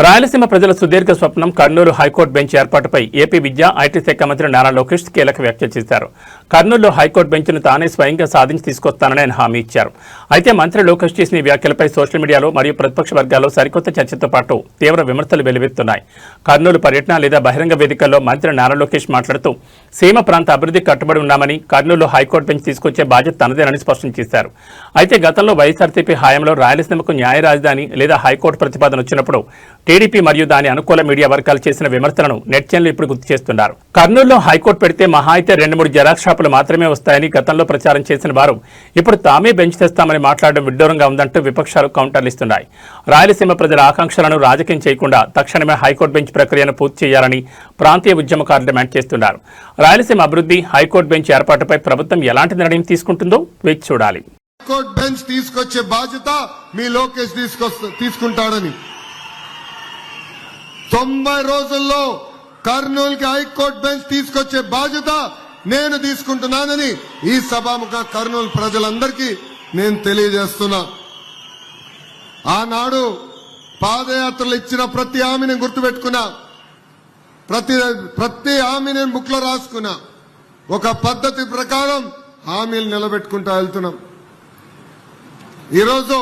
రాయలసీమ ప్రజల సుదీర్ఘ స్వప్నం కర్నూలు హైకోర్టు బెంచ్ ఏర్పాటుపై ఏపీ విద్యా ఐటీ శాఖ మంత్రి నారా లోకేష్ కీలక వ్యాఖ్యలు చేశారు. కర్నూలులో హైకోర్టు బెంచ్ను తానే స్వయంగా సాధించి తీసుకొస్తానని ఆయన హామీ ఇచ్చారు. అయితే మంత్రి లోకేష్ చేసిన ఈ వ్యాఖ్యలపై సోషల్ మీడియాలో మరియు ప్రతిపక్ష వర్గాల్లో సరికొత్త చర్చతో పాటు తీవ్ర విమర్శలు వెలువెత్తున్నాయి. కర్నూలు పర్యటన లేదా బహిరంగ వేదికల్లో మంత్రి నారా లోకేష్ మాట్లాడుతూ సీమ ప్రాంత అభివృద్ధి కట్టుబడి ఉన్నామని, కర్నూలులో హైకోర్టు బెంచ్ తీసుకొచ్చే బాధ్యత తనదేనని స్పష్టం చేశారు. అయితే గతంలో వైఎస్ఆర్సీపీ హయాంలో రాయలసీమకు న్యాయ రాజధాని లేదా హైకోర్టు ప్రతిపాదన వచ్చినప్పుడు టీడీపీ మరియు దాని అనుకూల మీడియా వర్గాలు చేసిన విమర్శలను నెటిజన్లు ఇప్పుడు గుర్తు చేస్తున్నారు. కర్నూలులో హైకోర్టు పెడితే మహా అయితే 2-3 జెరాక్స్ షాపులు మాత్రమే వస్తాయని గతంలో ప్రచారం చేసిన వారు ఇప్పుడు తామే బెంచ్ తెస్తామని మాట్లాడడం విడ్డూరంగా ఉందంటూ విపక్షాలు కౌంటర్లు ఇస్తున్నాయి. రాయలసీమ ప్రజల ఆకాంక్షలను రాజకీయం చేయకుండా తక్షణమే హైకోర్టు బెంచ్ ప్రక్రియను పూర్తి చేయాలని ప్రాంతీయ ఉద్యమకారులు డిమాండ్ చేస్తున్నారు. రాయలసీమ అభివృద్ధి, హైకోర్టు బెంచ్ ఏర్పాటుపై ప్రభుత్వం ఎలాంటి నిర్ణయం తీసుకుంటుందో వేచి చూడాలి. హైకోర్టు బెంచ్ తీసుకొచ్చే బాధ్యత మీ లోకేష్ తీసుకుంటాడని 90 రోజుల్లో కర్నూలుకి హైకోర్టు బెంచ్ తీసుకొచ్చే బాధ్యత నేను తీసుకుంటున్నానని ఈ సభాముఖ కర్నూలు ప్రజలందరికీ నేను తెలియజేస్తున్నా. ఆనాడు పాదయాత్రలు ఇచ్చిన ప్రతి హామీని గుర్తుపెట్టుకున్నా, ప్రతి హామీని బుక్ లో రాసుకున్నా. ఒక పద్ధతి ప్రకారం హామీలు నిలబెట్టుకుంటూ వెళ్తున్నాం. ఈరోజు